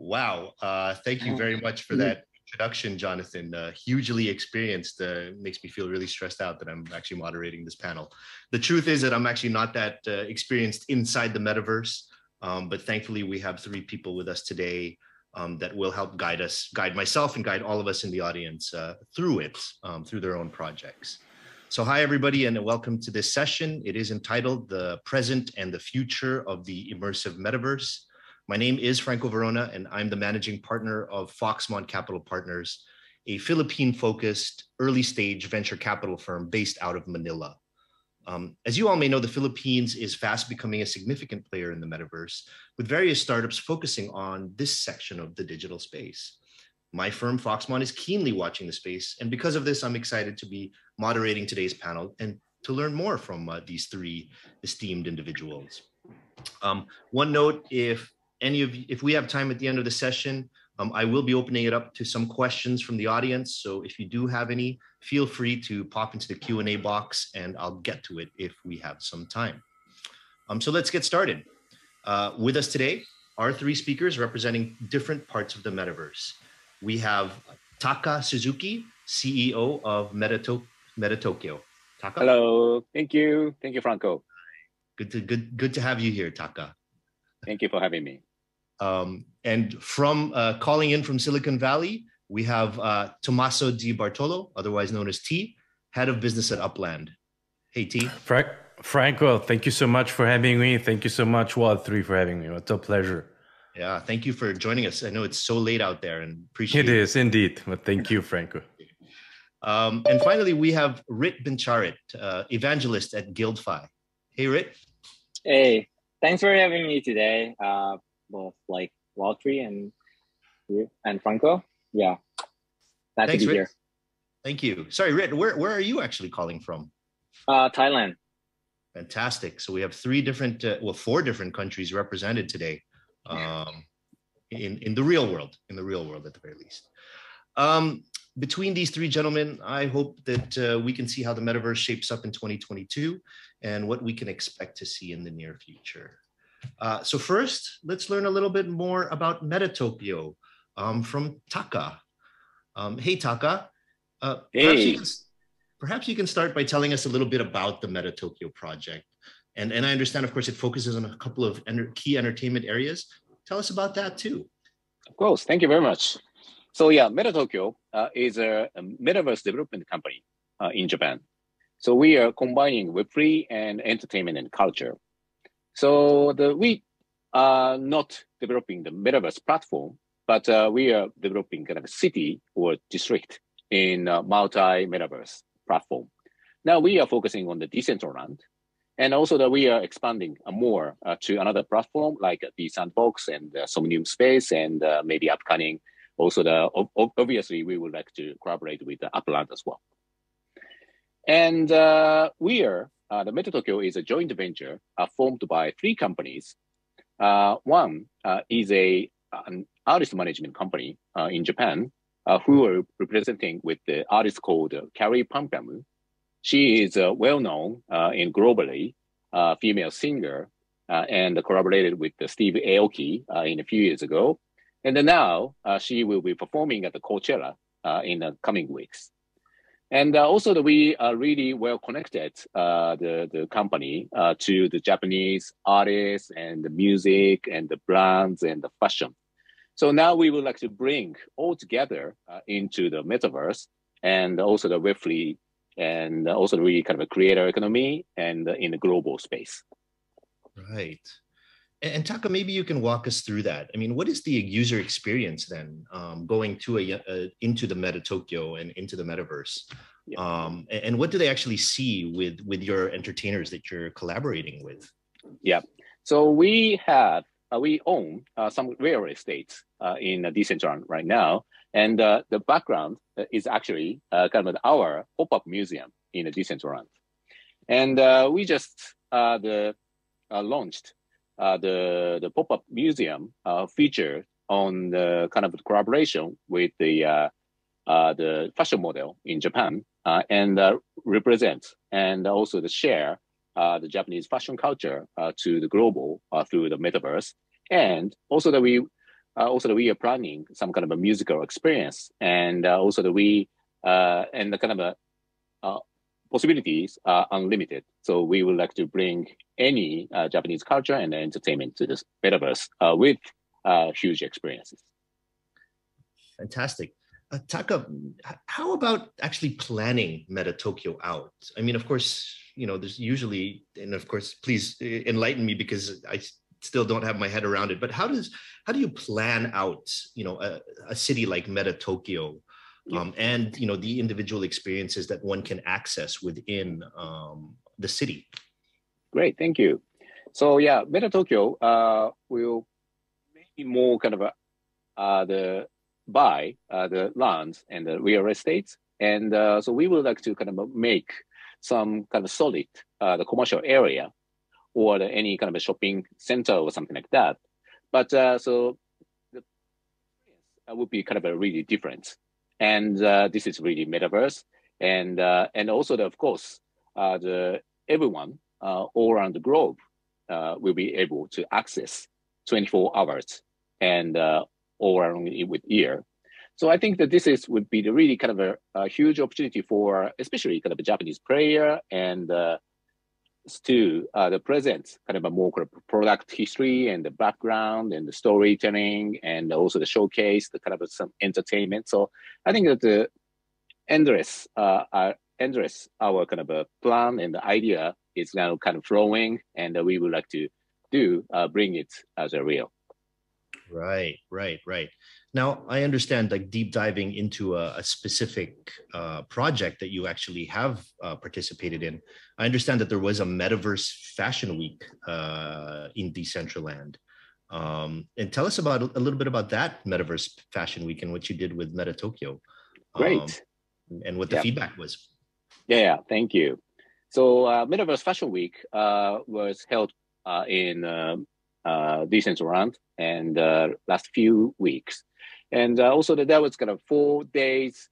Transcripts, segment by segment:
Wow. Thank you very much for that introduction, Jonathan. Hugely experienced. Makes me feel really stressed out that I'm actually moderating this panel. The truth is that I'm actually not that experienced inside the metaverse, but thankfully we have three people with us today that will help guide myself and guide all of us in the audience through it, through their own projects. So hi, everybody, and welcome to this session. It is entitled The Present and the Future of the Immersive Metaverse. My name is Franco Verona, and I'm the managing partner of Foxmont Capital Partners, a Philippine-focused early-stage venture capital firm based out of Manila. As you all may know, the Philippines is fast becoming a significant player in the metaverse, with various startups focusing on this section of the digital space. My firm, Foxmont, is keenly watching the space, and because of this, I'm excited to be moderating today's panel and to learn more from these three esteemed individuals. One note, if we have time at the end of the session, I will be opening it up to some questions from the audience. So if you do have any, feel free to pop into the Q&A box and I'll get to it if we have some time. So let's get started. With us today are three speakers representing different parts of the metaverse. We have Taka Suzuki, CEO of Metatokyo. Taka? Hello, thank you. Thank you, Franco. Good to have you here, Taka. Thank you for having me. And from calling in from Silicon Valley, we have Tommaso Di Bartolo, otherwise known as T, head of business at Upland. Hey, T. Franco, thank you so much for having me. Thank you so much, Wall3, for having me. It's a pleasure. Yeah, thank you for joining us. I know it's so late out there and appreciate it. It is indeed, but thank you, Franco. And finally, we have Rit Bincharit, evangelist at Guildfi. Hey, Rit. Hey, thanks for having me today. Both like Wall3 and you and Franco. Yeah, glad to be here. Thank you. Sorry, Rit, where are you actually calling from? Thailand. Fantastic. So we have four different countries represented today. In the real world at the very least. Between these three gentlemen, I hope that we can see how the metaverse shapes up in 2022 and what we can expect to see in the near future. So first, let's learn a little bit more about Metatokyo from Taka. Hey, Taka. Hey. Perhaps you can start by telling us a little bit about the Metatokyo project. And I understand, of course, it focuses on a couple of key entertainment areas. Tell us about that too. Of course, thank you very much. So yeah, Metatokyo is a metaverse development company in Japan. So we are combining Web3 and entertainment and culture. So we are not developing the metaverse platform, but we are developing kind of a city or district in multi-metaverse platform. Now we are focusing on the Decentraland. And also that we are expanding more to another platform like the Sandbox and the Somnium Space and maybe upcoming. Also, obviously, we would like to collaborate with the Upland as well. And the Metatokyo is a joint venture formed by three companies. One is an artist management company in Japan who are representing with the artist called Carrie Pampamu. She is well-known in globally female singer and collaborated with Steve Aoki a few years ago. And then now she will be performing at the Coachella in the coming weeks. And also we are really well connected, the company, to the Japanese artists and the music and the brands and the fashion. So now we would like to bring all together into the metaverse and also the Web3 and also really kind of a creator economy and in the global space. Right. And Taka, maybe you can walk us through that. I mean, what is the user experience then going to into the Metatokyo and into the metaverse? Yeah. And what do they actually see with your entertainers that you're collaborating with? Yeah. So we own some real estate in Decentraland right now. And the background is actually kind of our pop-up museum in the Decentraland. And we just launched the pop-up museum feature on the kind of collaboration with the fashion model in Japan and represent and also the share the Japanese fashion culture to the global through the metaverse. And also that we also we are planning some kind of a musical experience, and also and the kind of possibilities are unlimited. So we would like to bring any Japanese culture and entertainment to this metaverse with huge experiences. Fantastic. Taka, how about actually planning Meta Tokyo out? I mean, of course, there's usually, and of course, please enlighten me because I still don't have my head around it, but how do you plan out, a city like Meta Tokyo, and, the individual experiences that one can access within the city? Great, thank you. So yeah, Meta Tokyo will maybe more kind of buy the lands and the real estates. And so we would like to kind of make some kind of solid the commercial area or any kind of a shopping center or something like that. But so the experience would be kind of a really different. And this is really metaverse. And also, of course, everyone all around the globe will be able to access 24 hours and all around with year. So I think that would be the really kind of a huge opportunity for especially kind of a Japanese player and to the present kind of a more kind of product history and the background and the storytelling and also the showcase, the kind of some entertainment. So I think that the endless our kind of a plan and the idea is now kind of flowing, and we would like to bring it as a real. Right. Now, I understand, like, deep diving into a specific project that you actually have participated in. I understand that there was a Metaverse Fashion Week in Decentraland. And tell us a little bit about that Metaverse Fashion Week and what you did with Meta Tokyo. Great. And what the feedback was. Yeah, thank you. So Metaverse Fashion Week was held in Decentraland and last few weeks. And also there was kind of 4 days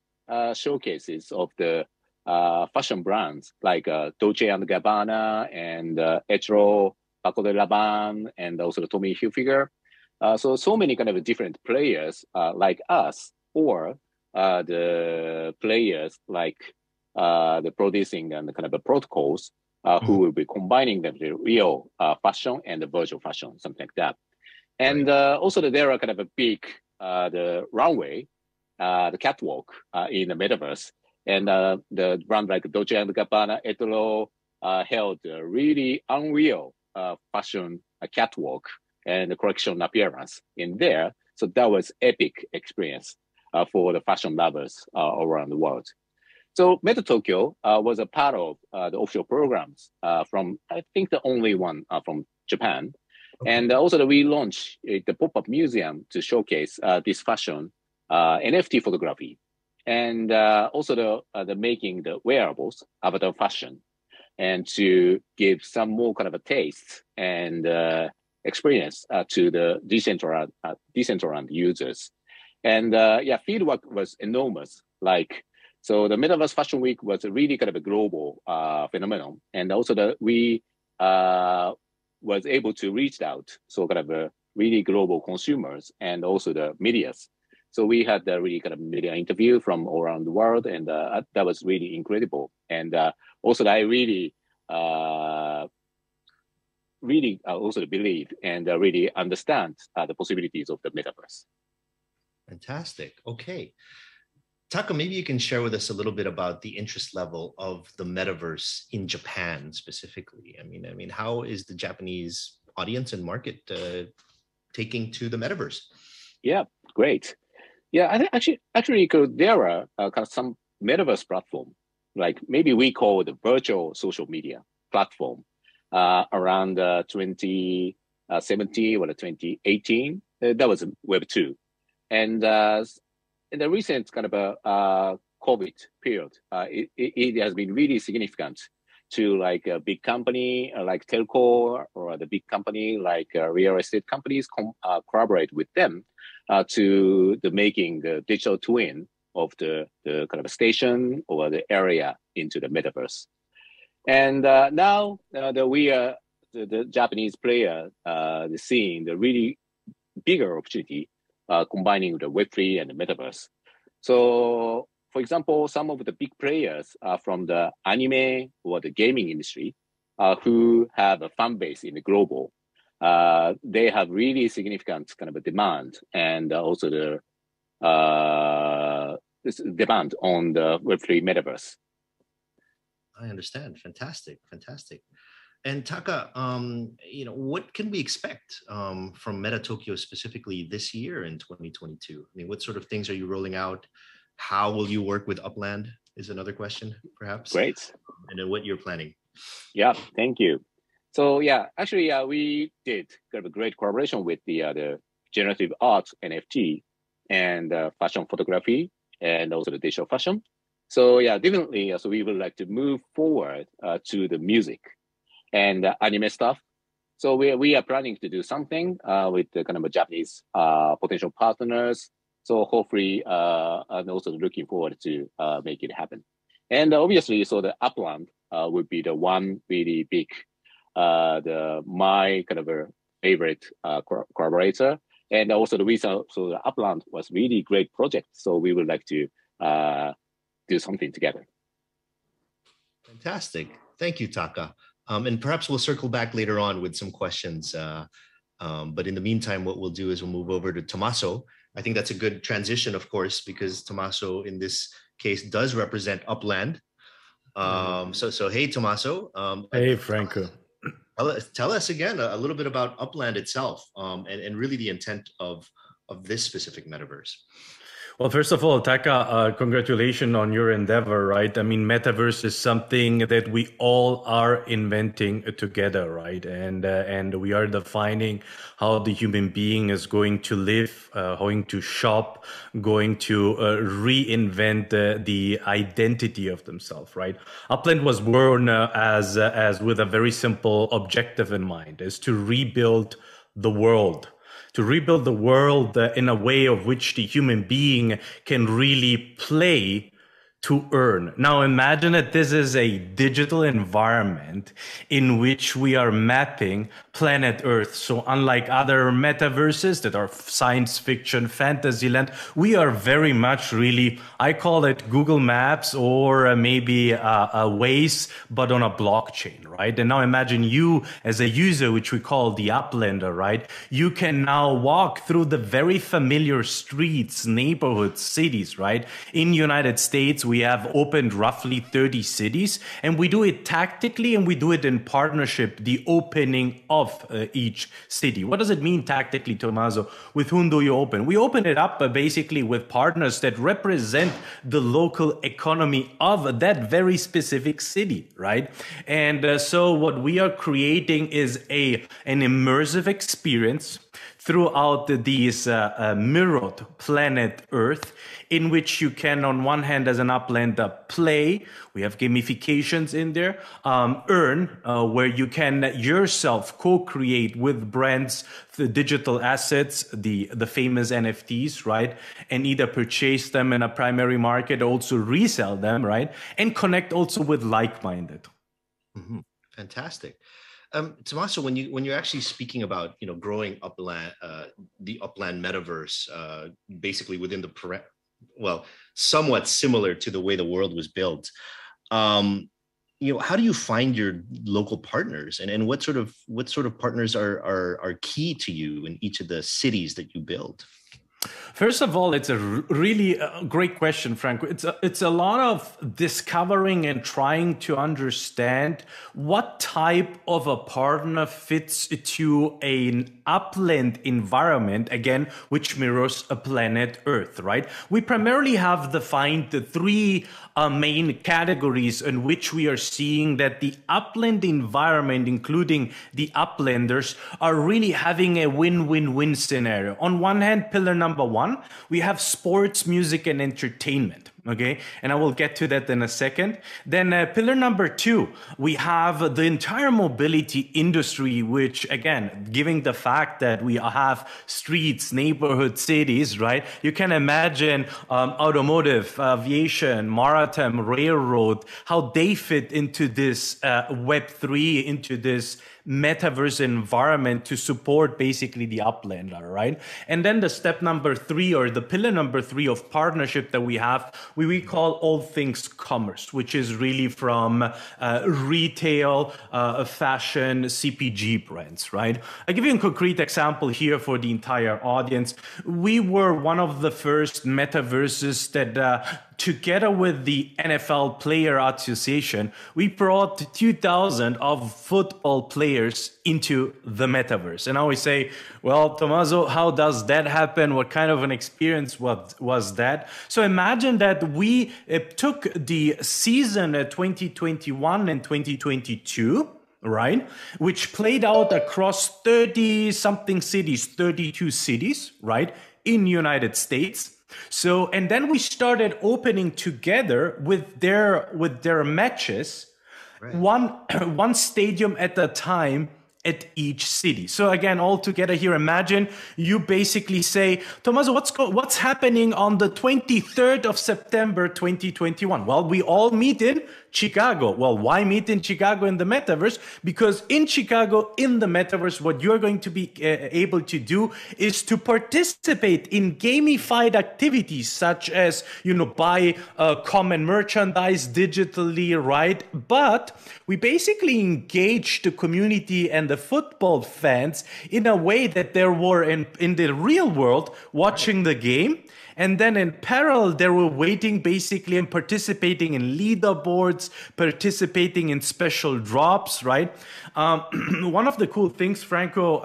showcases of the fashion brands like Dolce & Gabbana and Etro, Paco de Rabanne, and also the Tommy Hilfiger. So many kind of different players like us, or the players like the producing and the kind of the protocols who will be combining them to real fashion and the virtual fashion, something like that. And also there are kind of a big the runway, the catwalk in the metaverse, and the brand like Dolce & Gabbana, Etro held a really unreal fashion catwalk and the collection appearance in there. So that was epic experience for the fashion lovers around the world. So Meta Tokyo was a part of the offshore programs from, I think, the only one from Japan. Okay. And also we launched the pop-up museum to showcase this fashion NFT photography, and also the making the wearables, avatar fashion, and to give some more kind of a taste and experience to the Decentraland users. And feedback was enormous. So the Metaverse Fashion Week was really kind of a global phenomenon, and also we was able to reach out so kind of a really global consumers and also the medias. So we had the really kind of media interview from all around the world, and that was really incredible. And also I really also believe and really understand the possibilities of the metaverse. Fantastic. Okay. Taka, maybe you can share with us a little bit about the interest level of the metaverse in Japan specifically. I mean, how is the Japanese audience and market taking to the metaverse? Yeah, great. Yeah, I think actually, there are kind of some metaverse platform, like maybe we call the virtual social media platform, around 2017 or 2018. That was Web 2, and in the recent kind of COVID period, it has been really significant to like a big company like telco, or the big company like real estate companies collaborate with them to the making the digital twin of the kind of a station or the area into the metaverse. And now that we are the Japanese player seeing the really bigger opportunity combining the Web3 and the metaverse. So, for example, some of the big players from the anime or the gaming industry who have a fan base in the global, they have really significant kind of a demand and also the this demand on the Web3 metaverse. I understand. Fantastic, fantastic. And Taka, what can we expect from Meta Tokyo specifically this year in 2022? I mean, what sort of things are you rolling out? How will you work with Upland is another question, perhaps. Great. And then what you're planning. Yeah, thank you. So yeah, actually, we did kind of a great collaboration with the generative art NFT and fashion photography and also the digital fashion. So yeah, definitely, so we would like to move forward to the music and anime stuff. So we are planning to do something with the kind of a Japanese potential partners. So hopefully, and also looking forward to make it happen. And obviously, so the Upland would be the one really big, my kind of a favorite collaborator. And also the reason, so the Upland was really great project. So we would like to do something together. Fantastic. Thank you, Taka. And perhaps we'll circle back later on with some questions. But in the meantime, what we'll do is we'll move over to Tommaso. I think that's a good transition, of course, because Tommaso in this case does represent Upland. So hey, Tommaso. Hey, Franco. Tell us again a little bit about Upland itself and really the intent of this specific metaverse. Well, first of all, Taka, congratulations on your endeavor, right? I mean, metaverse is something that we all are inventing together, right? And we are defining how the human being is going to live, going to shop, going to reinvent the identity of themselves, right? Upland was born as with a very simple objective in mind, is to rebuild the world. To rebuild the world in a way of which the human being can really play to earn. Now imagine that this is a digital environment in which we are mapping planet Earth. So unlike other metaverses that are science fiction, fantasy land, we are very much really, I call it Google Maps or maybe a Waze, but on a blockchain, right? And now imagine you as a user, which we call the Uplander, right? You can now walk through the very familiar streets, neighborhoods, cities, right? In United States, we have opened roughly 30 cities, and we do it tactically and we do it in partnership, the opening of each city. What does it mean tactically, Tommaso? With whom do you open? We open it up basically with partners that represent the local economy of that very specific city, right? And so what we are creating is an immersive experience throughout these mirrored planet Earth, in which you can, on one hand, as an Uplander, play. We have gamifications in there, earn, where you can yourself co-create with brands the digital assets, the famous NFTs, right? And either purchase them in a primary market, also resell them, right? And connect also with like-minded. Mm-hmm. Fantastic. Tommaso, when you're actually speaking about growing Upland, the Upland metaverse, basically within the somewhat similar to the way the world was built, how do you find your local partners, and what sort of partners are key to you in each of the cities that you build? First of all, it's a really great question, Franco. It's a lot of discovering and trying to understand what type of a partner fits to an upland environment, again, which mirrors a planet Earth, right? We primarily have defined the three main categories in which we are seeing that the upland environment, including the uplanders, are really having a win-win-win scenario. On one hand, pillar number one, we have sports, music, and entertainment. Okay, and I will get to that in a second. Then pillar number 2, we have the entire mobility industry, which again, given the fact that we have streets, neighborhood, cities, right? You can imagine automotive, aviation, maritime, railroad, how they fit into this Web3, into this metaverse environment to support basically the Uplander, right? And then the step number 3, or the pillar number 3 of partnership that we have, we call all things commerce, which is really from retail, fashion, CPG brands, right? I give you a concrete example here for the entire audience. We were one of the first metaverses that together with the NFL Player Association, we brought 2,000 of football players into the metaverse. And I always say, well, Tommaso, how does that happen? What kind of an experience was that? So imagine that we took the season 2021 and 2022, right, which played out across 30-something cities, 32 cities, right, in United States. So, and then we started opening together with their matches, right, one stadium at a time at each city. So again, all together here, imagine you basically say, Tommaso, what's happening on the 23rd of September, 2021? Well, we all meet in Chicago. Well, why meet in Chicago in the metaverse? Because in Chicago, in the metaverse, what you're going to be able to do is to participate in gamified activities such as, buy common merchandise digitally, right? But we basically engage the community and the football fans in a way that they were in the real world watching the game. And then in parallel, they were waiting basically and participating in leaderboards, participating in special drops, right? One of the cool things, Franco,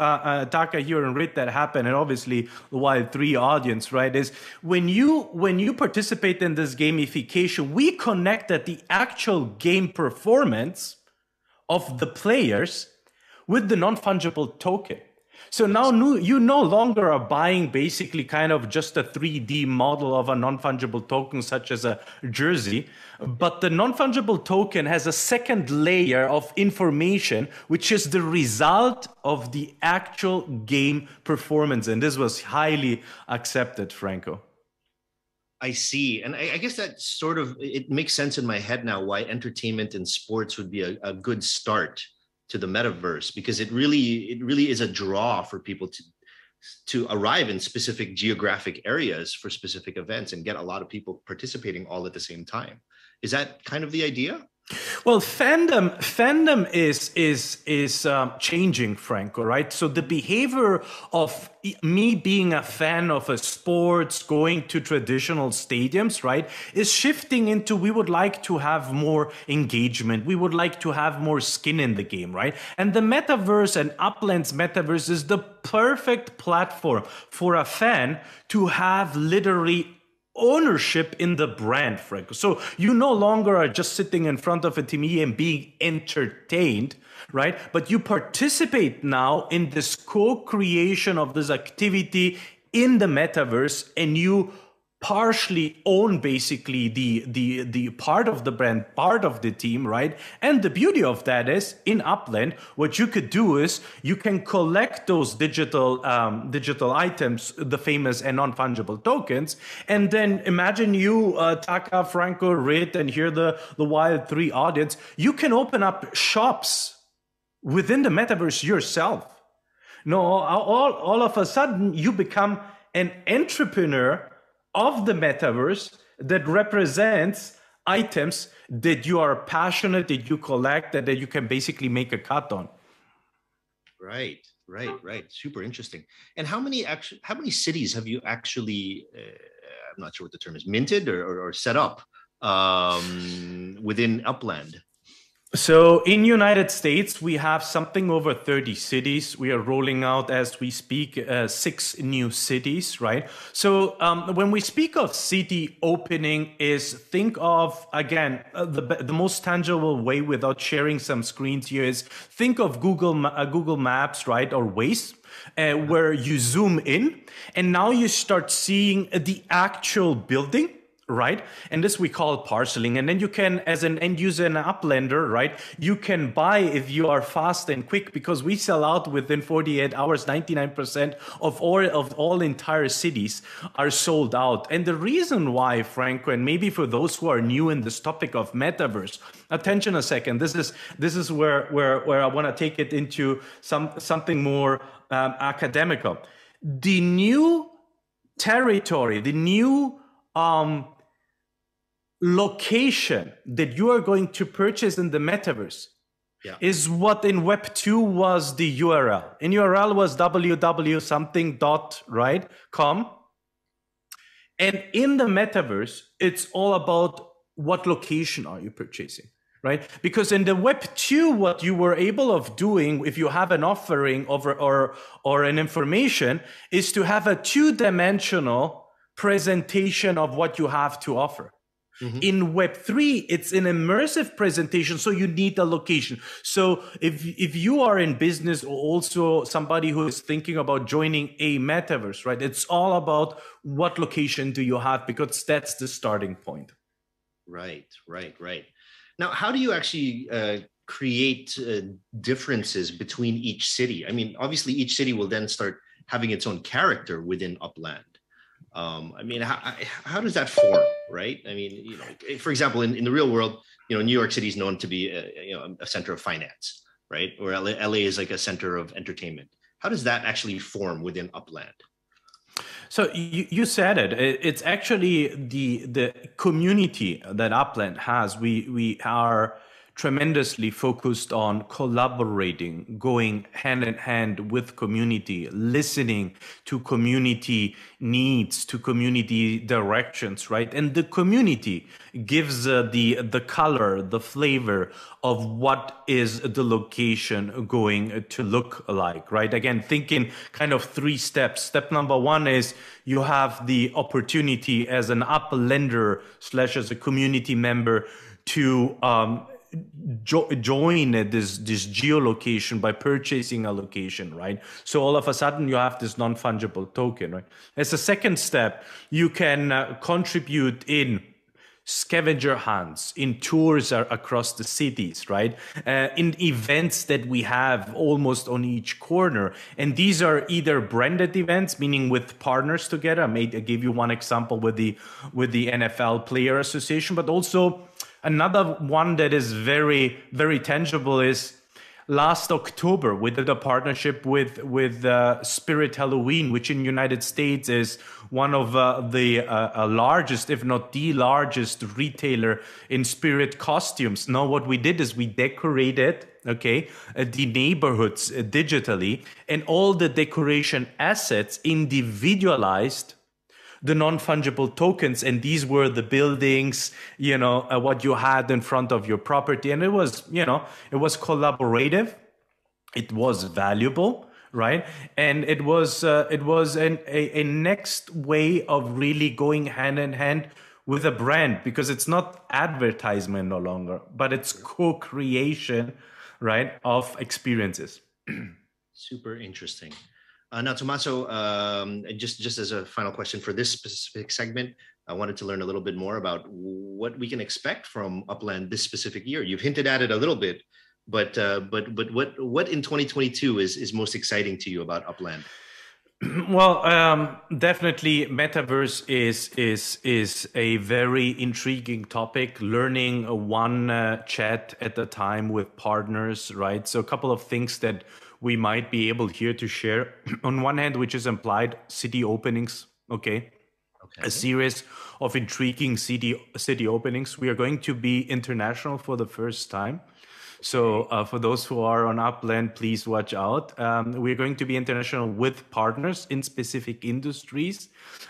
Taka here and Rit, that happened, and obviously the Wild3 audience, right, is when you participate in this gamification, we connected the actual game performance of the players with the non-fungible token. So now you no longer are buying basically kind of just a 3D model of a non-fungible token such as a jersey, but the non-fungible token has a second layer of information, which is the result of the actual game performance. And this was highly accepted, Franco. I see. And I guess that sort of, it makes sense in my head now why entertainment and sports would be a good start to the metaverse, because it really is a draw for people to arrive in specific geographic areas for specific events and get a lot of people participating all at the same time. Is that kind of the idea? Well, fandom is changing, Franco, right? So the behavior of me being a fan of a sports, going to traditional stadiums, right, is shifting into we would like to have more engagement. We would like to have more skin in the game, right? And the metaverse and Upland's metaverse is the perfect platform for a fan to have literally ownership in the brand, Franco. So you no longer are just sitting in front of a TV and being entertained, right? But you participate now in this co-creation of this activity in the metaverse, and you partially own basically the part of the brand, part of the team, right? And the beauty of that is in Upland, what you could do is you can collect those digital items, the famous and non-fungible tokens, and then imagine you, Taka, Franco, Rit, and here the Wild3 audience, you can open up shops within the metaverse yourself. No, all of a sudden you become an entrepreneur of the metaverse that represents items that you are passionate, that you collect, that you can basically make a cut on. Right. Super interesting. And how many cities have you actually, I'm not sure what the term is, minted or set up within Upland? So in United States, we have something over 30 cities. We are rolling out as we speak 6 new cities, right? So when we speak of city opening is think of, again, the most tangible way without sharing some screens here is think of Google Maps, right? Or Waze. Where you zoom in and now you start seeing the actual building right? And this we call parceling. And then you can, as an end user and an uplender, right, you can buy if you are fast and quick, because we sell out within 48 hours. 99% of all entire cities are sold out. And the reason why, Franco, and maybe for those who are new in this topic of metaverse, attention a second. This is where I want to take it into something more academical. The new territory, the new location that you are going to purchase in the metaverse is what in Web 2 was the URL. In URL was www.something.com. And in the metaverse, it's all about what location are you purchasing, right? Because in the Web 2, what you were able of doing, if you have an offering or an information, is to have a two-dimensional presentation of what you have to offer. Mm-hmm. In Web 3, it's an immersive presentation, so you need a location. So if you are in business, or also somebody who is thinking about joining a metaverse, right, it's all about what location do you have, because that's the starting point. Right. Now, how do you actually create differences between each city? I mean, obviously, each city will then start having its own character within Upland. I mean, how does that form, right? I mean, you know, for example, in the real world, you know, New York City is known to be a center of finance, right? Or LA is like a center of entertainment. How does that actually form within Upland? So you said it. It's actually the community that Upland has. We are tremendously focused on collaborating, going hand in hand with community, listening to community needs, to community directions, right? And the community gives the color, the flavor of what is the location going to look like, right? Again, thinking kind of 3 steps. Step number 1 is you have the opportunity as an uplender / as a community member to join this geolocation by purchasing a location, right? So all of a sudden you have this non-fungible token, right? As a second step, you can contribute in scavenger hunts, in tours across the cities, right? In events that we have almost on each corner. And these are either branded events, meaning with partners together. I give you one example with the NFL Player Association, but also another one that is very, very tangible is last October, we did a partnership with Spirit Halloween, which in the United States is one of the largest, if not the largest retailer in spirit costumes. Now, what we did is we decorated, the neighborhoods digitally, and all the decoration assets individualized the non-fungible tokens, and these were the buildings, what you had in front of your property, and it was collaborative, it was valuable, right? And it was a next way of really going hand in hand with a brand, because it's not advertisement no longer, but it's co-creation, right, of experiences. Super interesting. Now, Tommaso, just as a final question for this specific segment, I wanted to learn a little bit more about what we can expect from Upland this specific year. You've hinted at it a little bit, but what in 2022 is most exciting to you about Upland? Well, definitely metaverse is a very intriguing topic, learning one chat at a time with partners, right? So a couple of things that we might be able here to share. On one hand, which is implied, city openings, okay. A series of intriguing city openings. We are going to be international for the first time. So for those who are on Upland, please watch out. We're going to be international with partners in specific industries,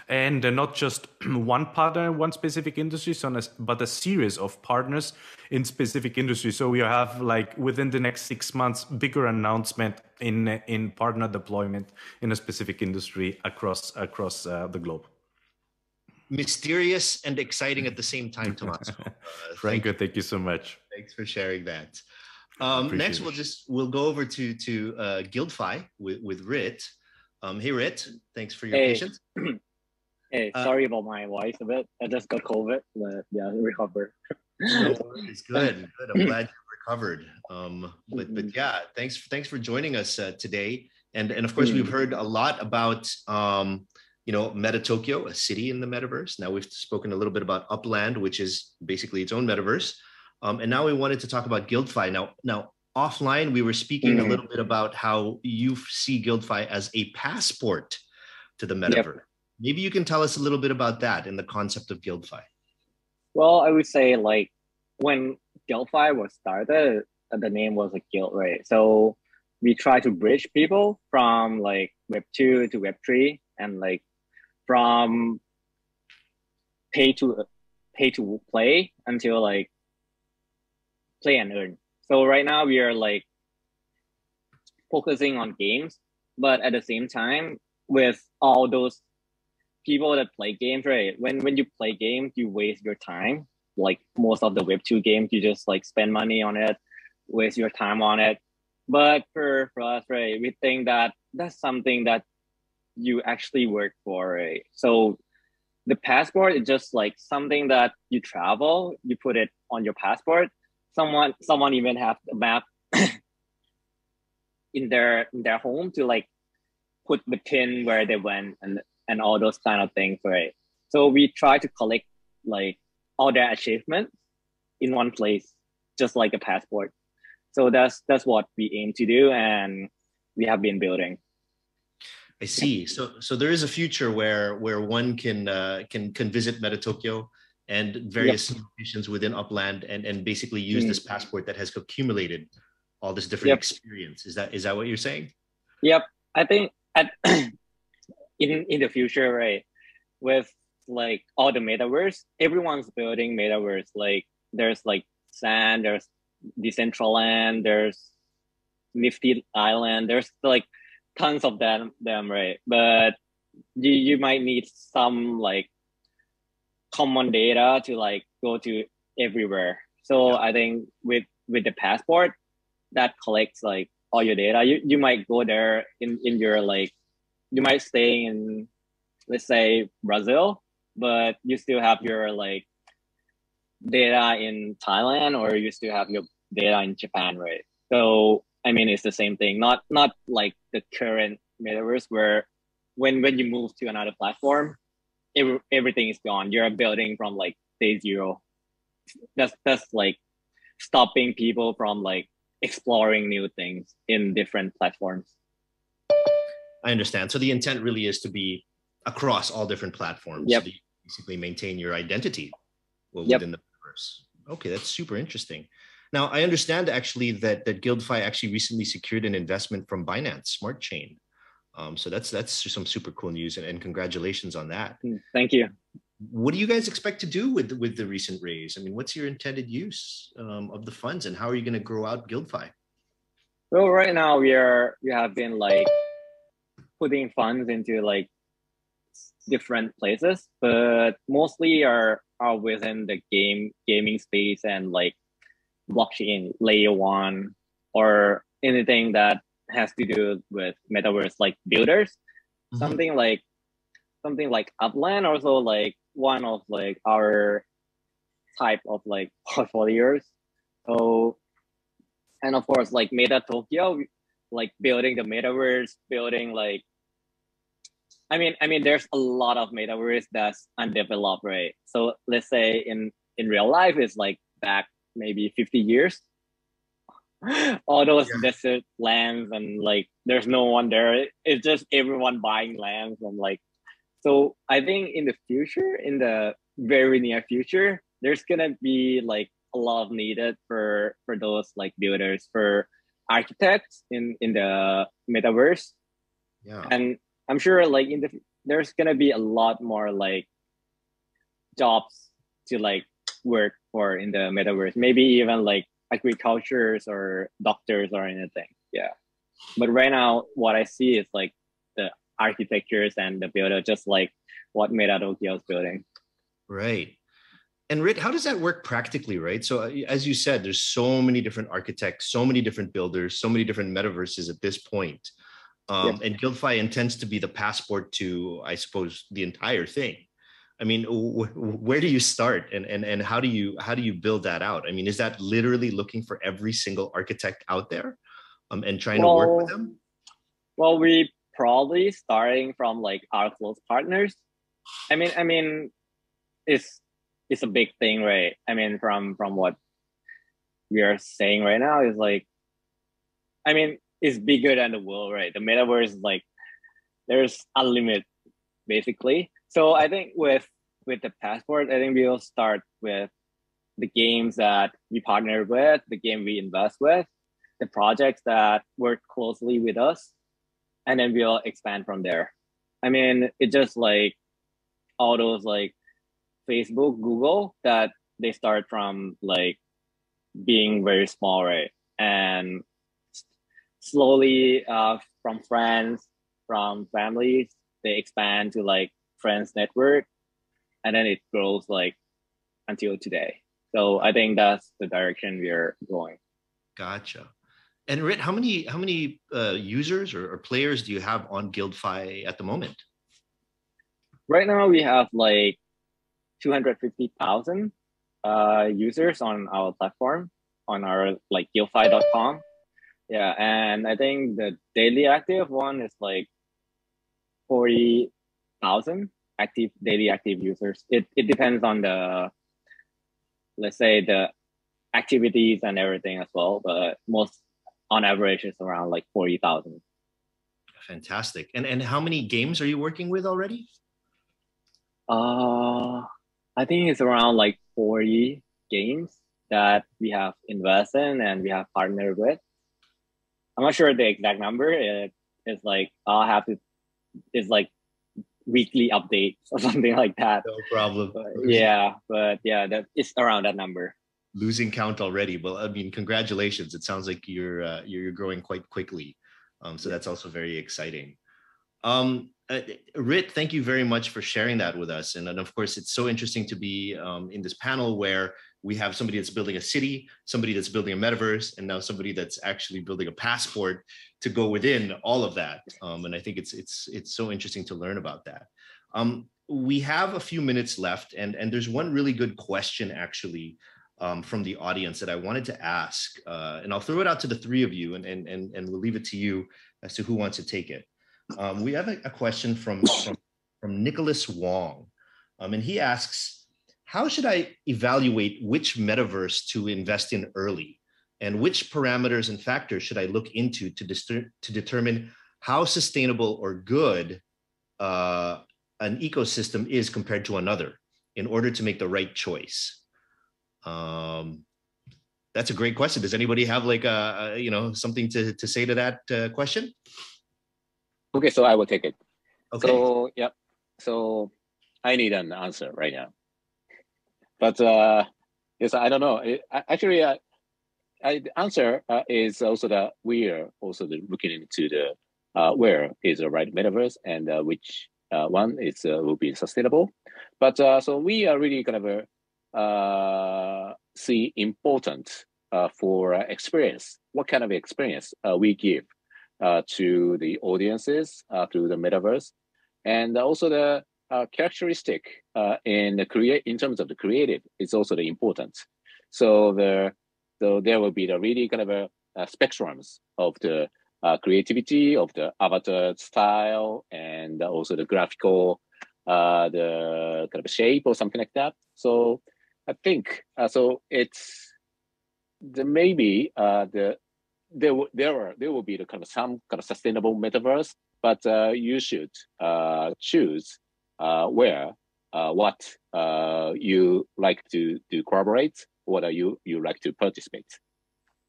and not just one partner in one specific industry, but a series of partners in specific industries. So we have, like, within the next 6 months, bigger announcement in partner deployment in a specific industry across the globe. Mysterious and exciting at the same time, Tommaso. Franco, thank you so much. Thanks for sharing that. Next, we'll go over to Guildfy with Rit. Hey, Rit, thanks for your patience. Hey, sorry about my voice a bit. I just got COVID, but yeah, recover. No worries. Good. I'm glad you recovered. But yeah, thanks for joining us today. And of course, we've heard a lot about Meta Tokyo, a city in the metaverse. Now we've spoken a little bit about Upland, which is basically its own metaverse. And now we wanted to talk about Guildfy. Now offline, we were speaking a little bit about how you see Guildfy as a passport to the metaverse. Yep. Maybe you can tell us a little bit about that and the concept of Guildfy. Well, I would say like when Guildfy was started, the name was a guild, right? So we try to bridge people from like Web 2 to Web 3 and like from pay to play until like play and earn. So right now we are like focusing on games, but at the same time with all those people that play games, right? When you play games, you waste your time. Like most of the Web 2 games, you just like spend money on it, waste your time on it. But for us, right, we think that that's something that you actually work for, right? So the passport is just like something that you travel, you put it on your passport. Someone even have a map in their home to like put the pin where they went and all those kind of things, right? So we try to collect like all their achievements in one place, just like a passport. So that's what we aim to do, and we have been building. I see. So there is a future where one can visit Meta Tokyo and various locations within Upland and basically use this passport that has accumulated all this different experience. Is that what you're saying? Yep. I think in the future, right, with like all the metaverse, everyone's building metaverse. Like there's like Sand, there's Decentraland, there's Nifty Island, there's like tons of them, right? But you might need some like common data to like go to everywhere. So I think with the passport that collects like all your data, you might go there in your like, you might stay in, let's say Brazil, but you still have your like data in Thailand, or you still have your data in Japan, right? So I mean, it's the same thing. Not like the current metaverse where when you move to another platform, everything is gone. You're building from like day zero. That's like stopping people from like exploring new things in different platforms. I understand. So the intent really is to be across all different platforms. Yep. So you basically maintain your identity within the metaverse. Okay, that's super interesting. Now, I understand actually that Guildfy actually recently secured an investment from Binance Smart Chain. So that's some super cool news, and congratulations on that. Thank you. What do you guys expect to do with the recent raise? I mean, what's your intended use of the funds, and how are you going to grow out Guildfy? Well, right now we have been like putting funds into like different places, but mostly are within the gaming space and like blockchain layer 1 or anything that has to do with metaverse, like builders. Something like Upland, also like one of like our type of like portfolios. So, and of course like Meta Tokyo, like building the metaverse, building like I mean there's a lot of metaverse that's undeveloped, right? So let's say in real life it's like back maybe 50 years, all those desert lands, and like there's no one there. It's just everyone buying lands, and like, so I think in the future, in the very near future, there's gonna be like a lot of needed for those like builders, for architects in the metaverse. And I'm sure like there's gonna be a lot more like jobs to like work for in the metaverse, maybe even like agricultures or doctors or anything. But right now what I see is like the architectures and the builder, just like what Meta Tokyo is building. Right. And Rit, how does that work practically, right? So as you said, there's so many different architects, so many different builders, so many different metaverses at this point. And Guildfy intends to be the passport to, I suppose, the entire thing. I mean, where do you start, and how do you build that out? I mean, is that literally looking for every single architect out there, and trying to work with them? Well, we probably starting from like our close partners. I mean, it's a big thing, right? I mean, from what we are saying right now is like, I mean, it's bigger than the world, right? The metaverse is like, there's unlimited, basically. So I think with the passport, I think we'll start with the games that we partner with, the game we invest with, the projects that work closely with us, and then we'll expand from there. I mean, it's just like all those like Facebook, Google, that they start from like being very small, right? And slowly from friends, from families, they expand to like friends network, and then it grows like until today. So I think that's the direction we're going. Gotcha. And Rit, how many users or players do you have on Guildfy at the moment? Right now we have like 250,000 users on our platform, on our like guildfy.com. Yeah, and I think the daily active one is like 40,000 daily active users. It depends on the, let's say, the activities and everything as well, but most on average is around like 40,000. Fantastic. And how many games are you working with already? I think it's around like 40 games that we have invested in and we have partnered with. I'm not sure the exact number. It's like it's like weekly updates or something like that. No problem. But that it's around that number. Losing count already. Well, I mean, congratulations. It sounds like you're growing quite quickly. So that's also very exciting. Rit, thank you very much for sharing that with us. And of course, it's so interesting to be in this panel where we have somebody that's building a city, somebody that's building a metaverse, and now somebody that's actually building a passport to go within all of that. And I think it's so interesting to learn about that. We have a few minutes left, and there's one really good question actually from the audience that I wanted to ask. And I'll throw it out to the three of you, and we'll leave it to you as to who wants to take it. We have a question from Nicholas Wong, and he asks, how should I evaluate which metaverse to invest in early, and which parameters and factors should I look into to determine how sustainable or good an ecosystem is compared to another in order to make the right choice? That's a great question. Does anybody have like something to say to that question? Okay, so I will take it. Okay. So yeah, so I need an answer right now. But yes, I don't know. Actually, the answer is also that we are also looking into the where is the right metaverse and which one is will be sustainable. But so we are really kind of see important for experience. What kind of experience we give to the audiences through the metaverse, and also the characteristic in terms of the creative is also the important. So there will be the really kind of spectrums of the creativity of the avatar style and also the graphical, the kind of shape or something like that. So I think so it's maybe there will be the kind of some kind of sustainable metaverse, but you should choose where what you like to collaborate, what you like to participate.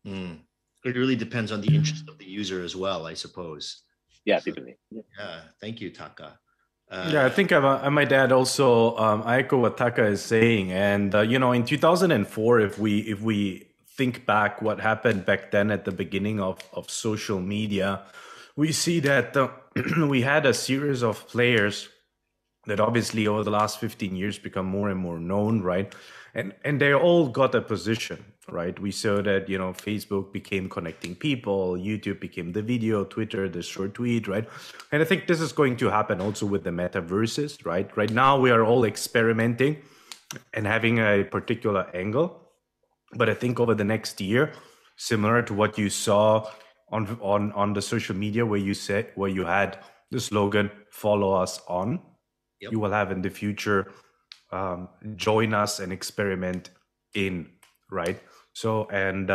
It really depends on the interest of the user as well, I suppose. Yeah, definitely. Yeah, thank you, Taka. I think I might add also, I echo what Taka is saying. And, in 2004, if we think back what happened back then at the beginning of social media, we see that we had a series of players that obviously over the last 15 years become more and more known, right? And they all got a position. right? We saw that, you know, Facebook became connecting people, YouTube became the video, Twitter, the short tweet, right? And I think this is going to happen also with the metaverses, right? Right now, we are all experimenting and having a particular angle. But I think over the next year, similar to what you saw on the social media where you had the slogan "Follow us on," Yep. you will have in the future join us and experiment in, right? So, and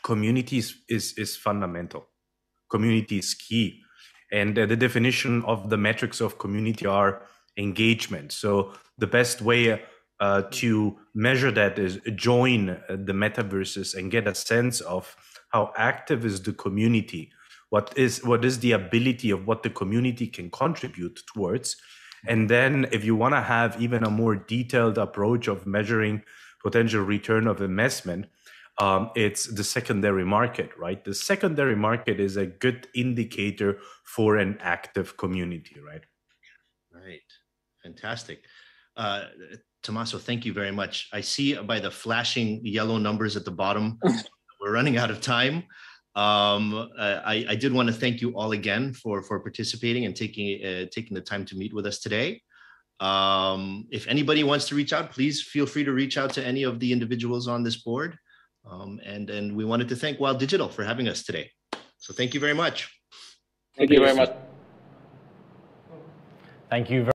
community is fundamental. Community is key, and the definition of the metrics of community are engagement. So the best way to measure that is join the metaverses and get a sense of how active is the community, what is the ability of what the community can contribute towards. And then if you want to have even a more detailed approach of measuring potential return of investment, it's the secondary market, right? The secondary market is a good indicator for an active community, right? Right. Fantastic. Tommaso, thank you very much. I see by the flashing yellow numbers at the bottom, we're running out of time. I did want to thank you all again for participating and taking the time to meet with us today. If anybody wants to reach out, please feel free to reach out to any of the individuals on this board. And we wanted to thank Wild Digital for having us today. So thank you very much. Thank you very much. Thank you very